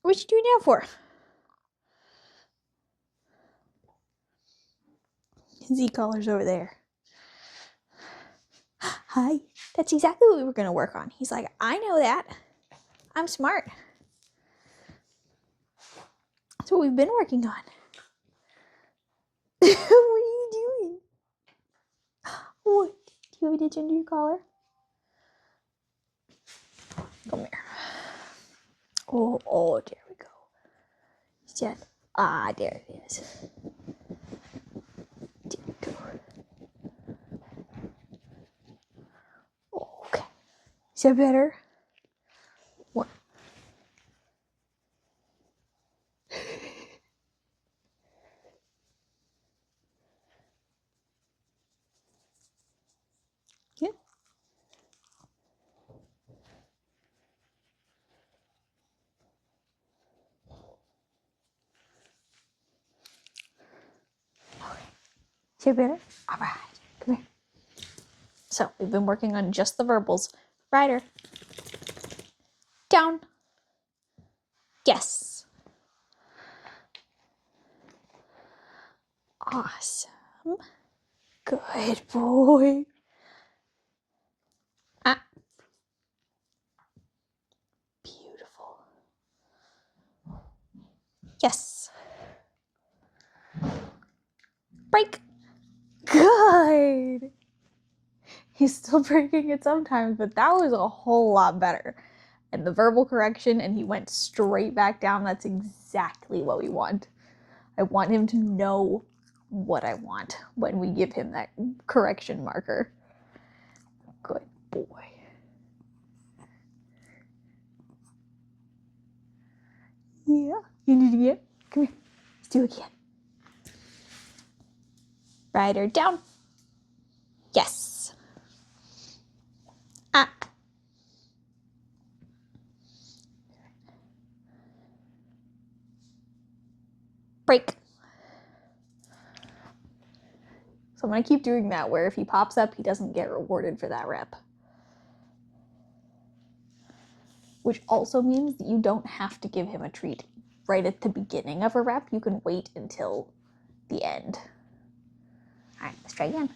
What you doing now for? His e-collar's over there. Hi. That's exactly what we were going to work on. He's like, I know that. I'm smart. That's what we've been working on. What are you doing? What? Do you have an itch under your collar? Come here. Oh, there we go. He said, there it is. There we go. Okay. Is that better? What? Yeah. Is that better? All right. Come here. So we've been working on just the verbals. Ryder. Down. Yes. Awesome. Good boy. Ah. Beautiful. Yes. Break. Good. He's still breaking it sometimes, but that was a whole lot better. And the verbal correction, and he went straight back down. That's exactly what we want. I want him to know what I want when we give him that correction marker. Good boy. Yeah. You need it again? Come here. Let's do it again. Ryder, down. Yes. Ah. Break. So I'm going to keep doing that, where if he pops up, he doesn't get rewarded for that rep. Which also means that you don't have to give him a treat right at the beginning of a rep. You can wait until the end. All right, let's try again.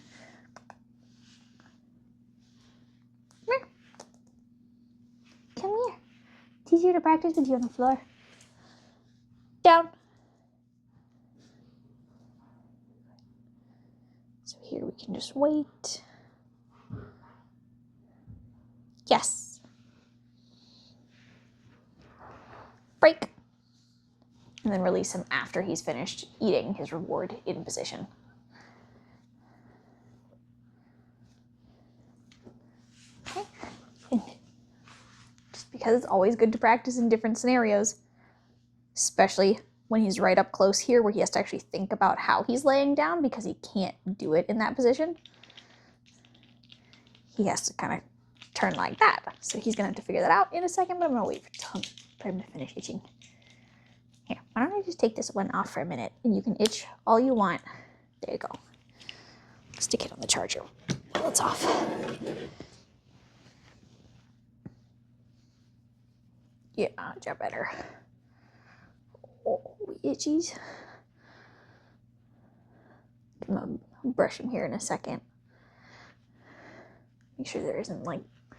Come here. Come here. It's easier to practice with you on the floor. Down. So here we can just wait. Yes. Break. And then release him after he's finished eating his reward in position. Okay. And just because it's always good to practice in different scenarios, especially when he's right up close here where he has to actually think about how he's laying down because he can't do it in that position. He has to kind of turn like that. So he's gonna have to figure that out in a second, but I'm gonna wait for him to finish itching. Here, why don't I just take this one off for a minute and you can itch all you want. There you go. Stick it on the charger while it's off. Yeah, job better. Oh, itchies. I'm gonna brush him here in a second. Make sure there isn't like a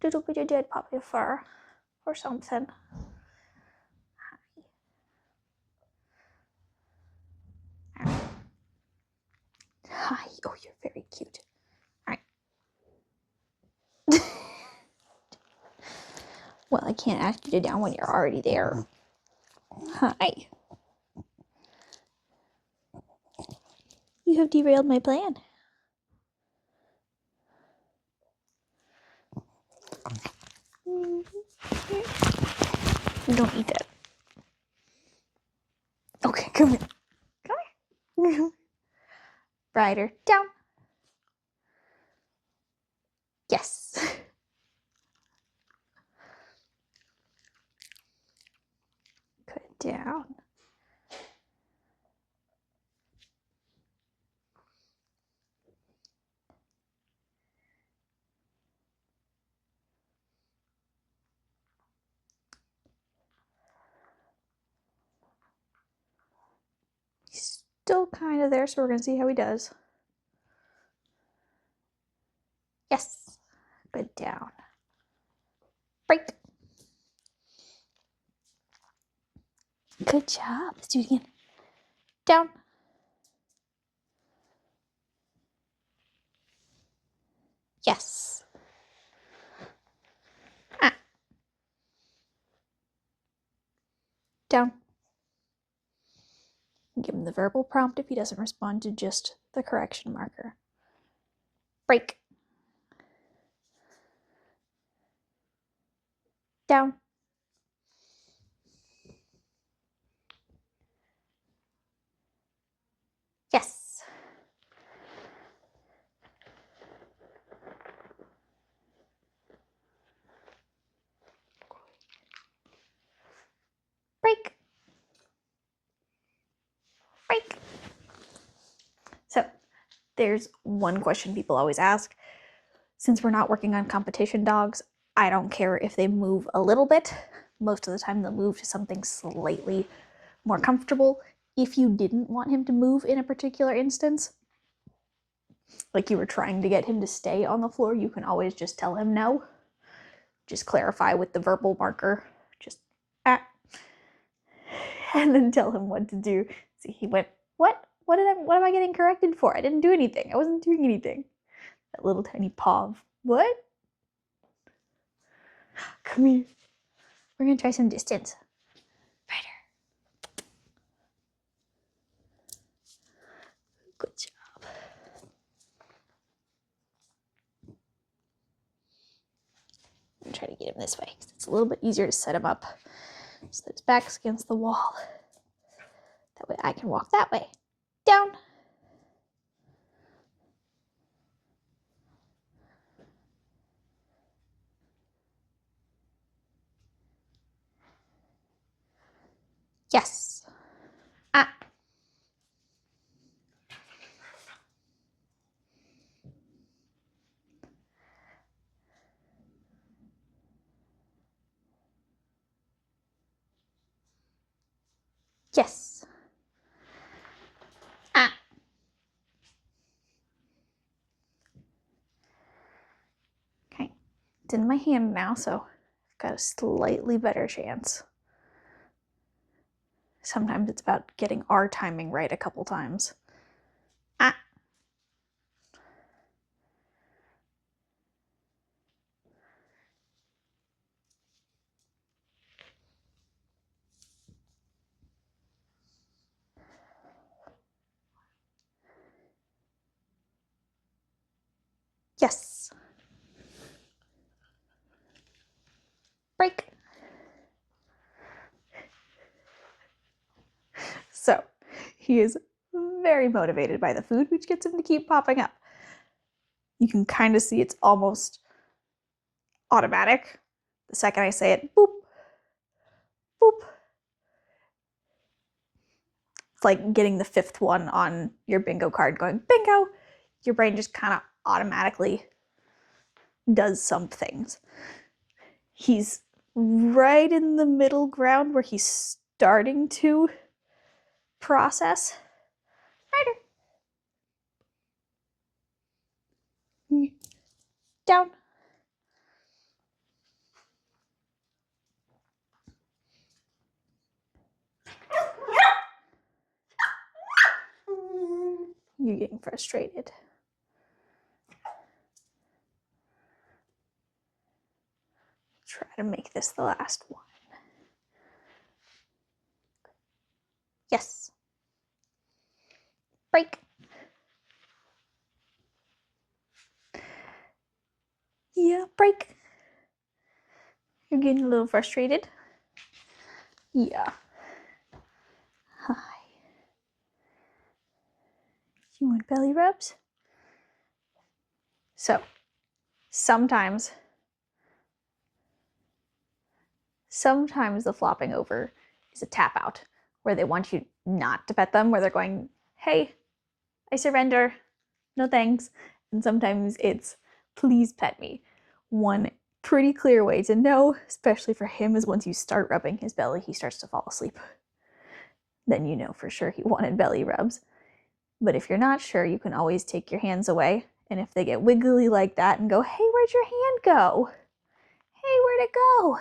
little bit of dead puppy fur or something. Hi. Oh, you're very cute. All right. Well, I can't ask you to down when you're already there. Hi. You have derailed my plan. Don't eat that. Okay, come here. Come here. Ryder, down. Yes. Good, down. still kind of there, so we're going to see how he does. Yes. Good down. Break. Good job. Let's do it again. Down. Yes. Ah. Down. Give him the verbal prompt if he doesn't respond to just the correction marker. Break. Down. Yes. Break. Break. So there's one question people always ask. Since we're not working on competition dogs, I don't care if they move a little bit. Most of the time they'll move to something slightly more comfortable. If you didn't want him to move in a particular instance, like you were trying to get him to stay on the floor, you can always just tell him no. Just clarify with the verbal marker. Just ah. And then tell him what to do. See, he went, what? What am I getting corrected for? I didn't do anything. I wasn't doing anything. That little tiny paw of, what? Come here. We're gonna try some distance. Ryder. Good job. I'm gonna try to get him this way. It's a little bit easier to set him up so that his back's against the wall. That way I can walk that way. Down. Yes. Ah. Yes. Ah. Okay. It's in my hand now, so I've got a slightly better chance. Sometimes it's about getting our timing right a couple times. Ah. Yes. Break. So he is very motivated by the food, which gets him to keep popping up. You can kind of see it's almost automatic. The second I say it, boop, boop. It's like getting the fifth one on your bingo card going, bingo. Your brain just kind of automatically does some things. He's right in the middle ground where he's starting to process. Ryder. Down. You're getting frustrated. Try to make this the last one. Yes. Break. Yeah, break. You're getting a little frustrated. Yeah. Hi. You want belly rubs? So, sometimes the flopping over is a tap out where they want you not to pet them, where they're going, hey, I surrender, no thanks. And sometimes it's, please pet me. One pretty clear way to know, especially for him, is once you start rubbing his belly, he starts to fall asleep. Then you know for sure he wanted belly rubs. But if you're not sure, you can always take your hands away. And if they get wiggly like that and go, hey, where'd your hand go? Hey, where'd it go?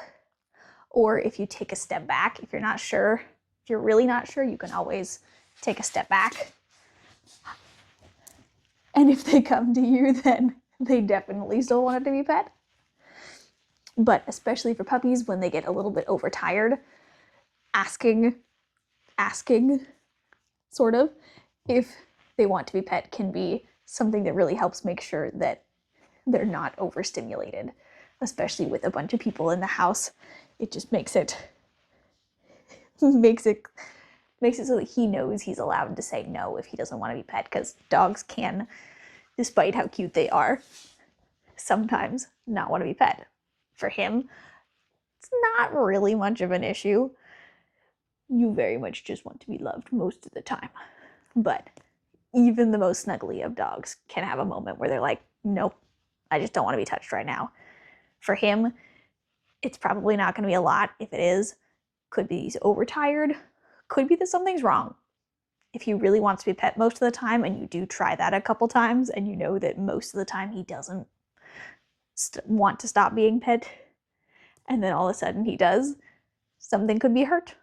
Or if you take a step back, if you're not sure, if you're really not sure, you can always take a step back. And if they come to you, then they definitely still want it to be pet. But especially for puppies, when they get a little bit overtired, asking, sort of, if they want to be pet can be something that really helps make sure that they're not overstimulated, especially with a bunch of people in the house. It just makes it so that he knows he's allowed to say no if he doesn't want to be pet, because dogs can, despite how cute they are, sometimes not want to be pet. For him, it's not really much of an issue. You very much just want to be loved most of the time. But even the most snuggly of dogs can have a moment where they're like, nope, I just don't want to be touched right now. For him, it's probably not going to be a lot. If it is, could be he's overtired, could be that something's wrong. If he really wants to be pet most of the time, and you do try that a couple times, and you know that most of the time he doesn't want to stop being pet, and then all of a sudden he does, something could be hurt.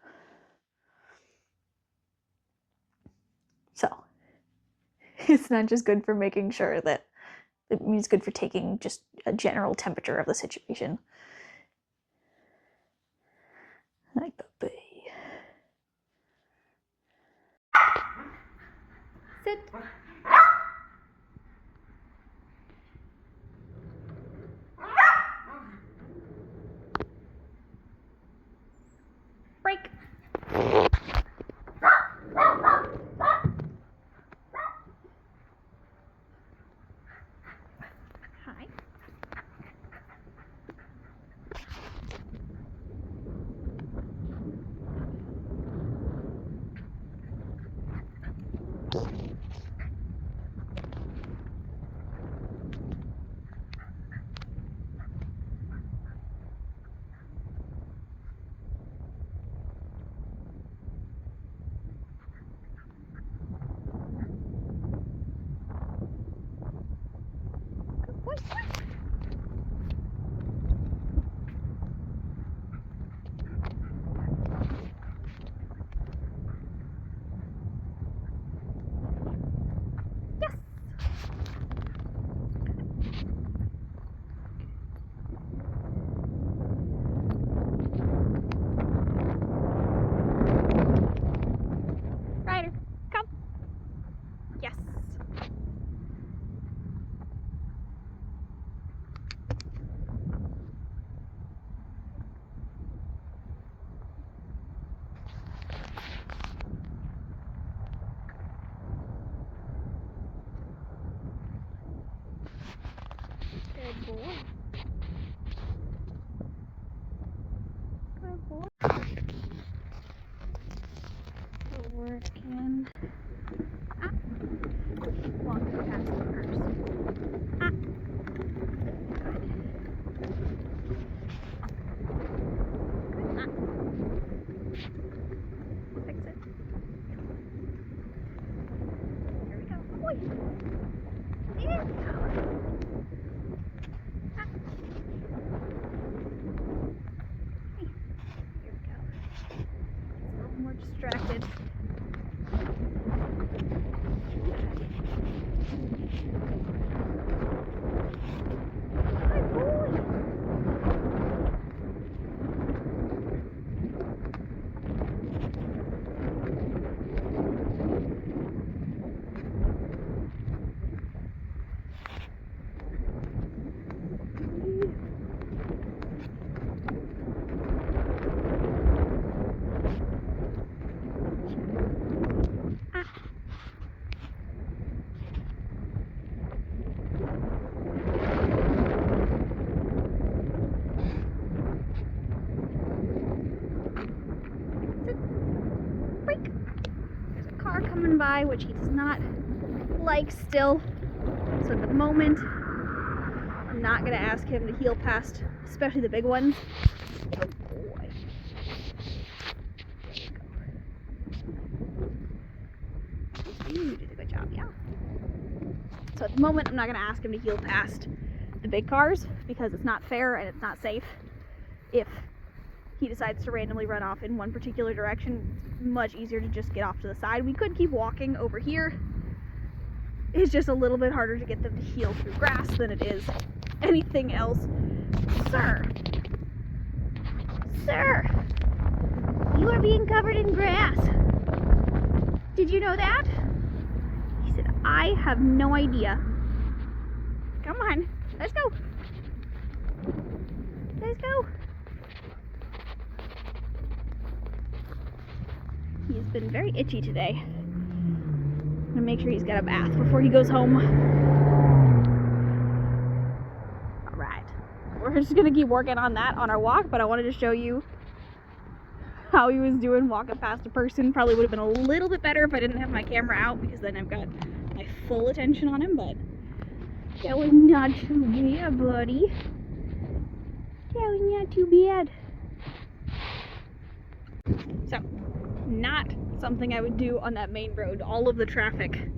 So it's not just good for making sure that, it's good for taking just a general temperature of the situation. Like puppy. Sit. Break. Hi. Ryder, come. Yes. Good boy. Good boy. We're working. Longer past the purse. Good. Fix it. Here we go. Boy. There we go. Here we go. It's a little more distracted. Coming by, which he does not like still. So at the moment, I'm not going to ask him to heel past, especially the big ones. Oh boy. You did a good job. Yeah. So at the moment, I'm not going to ask him to heel past the big cars because it's not fair and it's not safe. If he decides to randomly run off in one particular direction, it's much easier to just get off to the side. We could keep walking over here. It's just a little bit harder to get them to heel through grass than it is anything else. Sir! Sir! You are being covered in grass. Did you know that? He said, I have no idea. Come on, let's go. Let's go. He's been very itchy today. I'm gonna make sure he's got a bath before he goes home. All right, we're just gonna keep working on that on our walk, but I wanted to show you how he was doing walking past a person. Probably would have been a little bit better if I didn't have my camera out, because then I've got my full attention on him, but that was not too bad, buddy. That was not too bad. So, not something I would do on that main road. All of the traffic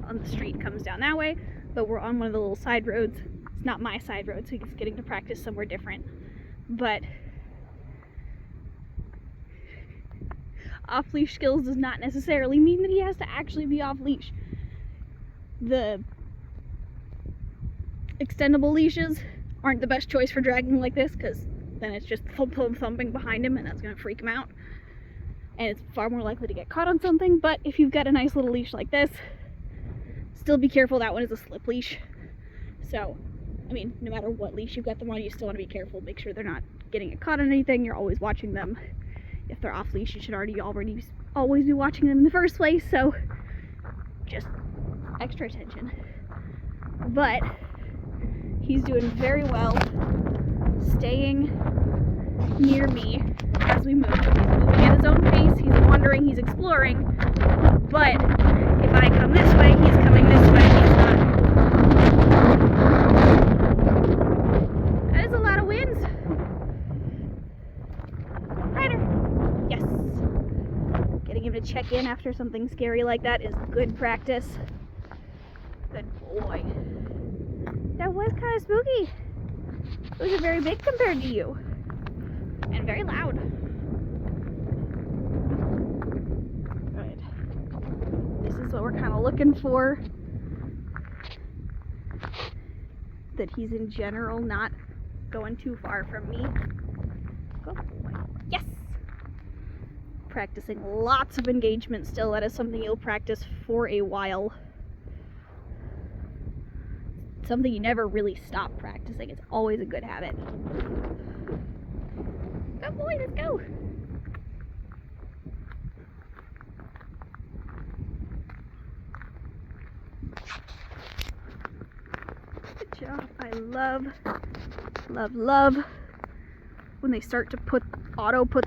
on the street comes down that way, but we're on one of the little side roads. It's not my side road, so he's getting to practice somewhere different. But off-leash skills does not necessarily mean that he has to actually be off-leash. The extendable leashes aren't the best choice for dragging like this, because then it's just thumping behind him, and that's going to freak him out. And it's far more likely to get caught on something. But if you've got a nice little leash like this, still be careful. That one is a slip leash. So, I mean, no matter what leash you've got them on, you still want to be careful. Make sure they're not getting caught on anything. You're always watching them. If they're off leash, you should always be watching them in the first place. So, just extra attention. But he's doing very well staying near me as we move. He's moving at his own pace, he's wandering, he's exploring, but if I come this way, he's coming this way. He's not. That is a lot of winds. Ryder. Yes. Getting him to check in after something scary like that is good practice. Good boy. That was kind of spooky. Those are very big compared to you. And very loud. Good. This is what we're kind of looking for. That he's in general not going too far from me. Good boy. Yes! Practicing lots of engagement still. That is something you'll practice for a while. Something you never really stop practicing. It's always a good habit. Good boy, let's go. Good job. I love when they start to put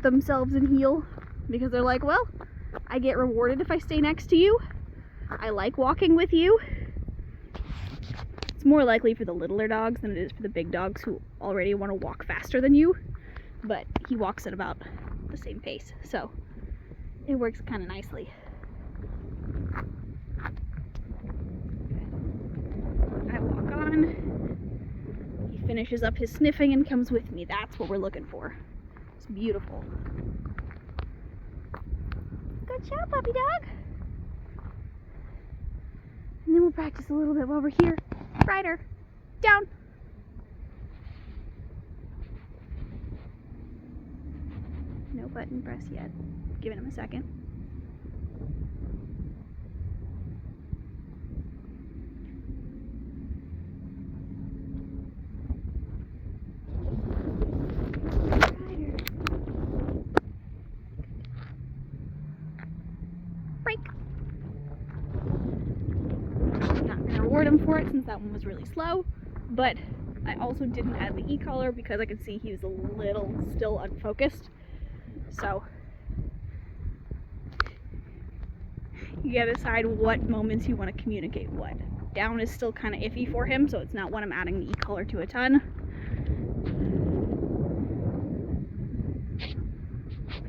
themselves in heel, because they're like, well, I get rewarded if I stay next to you. I like walking with you. It's more likely for the littler dogs than it is for the big dogs who already want to walk faster than you. But he walks at about the same pace, so it works kind of nicely. I walk on, he finishes up his sniffing and comes with me. That's what we're looking for. It's beautiful. Good job, puppy dog. And then we'll practice a little bit while we're here. Ryder, down. No button press yet. Giving him a second. Ryder. Break. Not gonna reward him for it since that one was really slow, but I also didn't add the e-collar because I could see he was a little still unfocused. So you gotta decide what moments you want to communicate what. Down is still kind of iffy for him, so it's not when I'm adding the e-collar to a ton.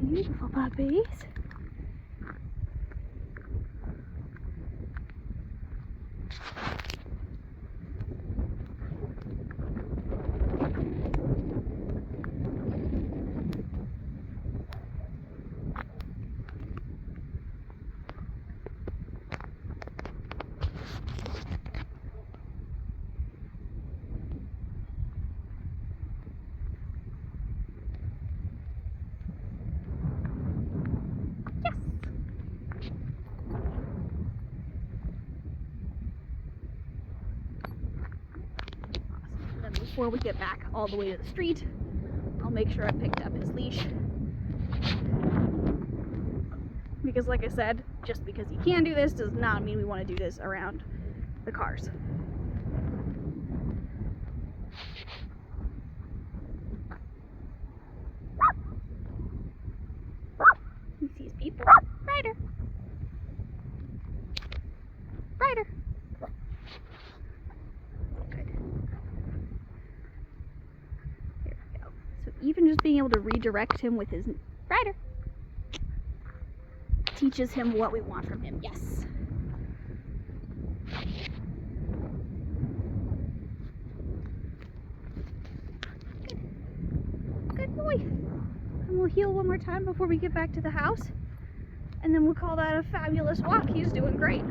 Beautiful puppies. before we get back all the way to the street. I'll make sure I picked up his leash. Because like I said, just because you can do this does not mean we want to do this around the cars. He sees people. Ryder! Ryder! Good. There we go. So even just being able to redirect him with his Ryder teaches him what we want from him. Yes. Good boy. And we'll heel one more time before we get back to the house. And then we'll call that a fabulous walk. He's doing great.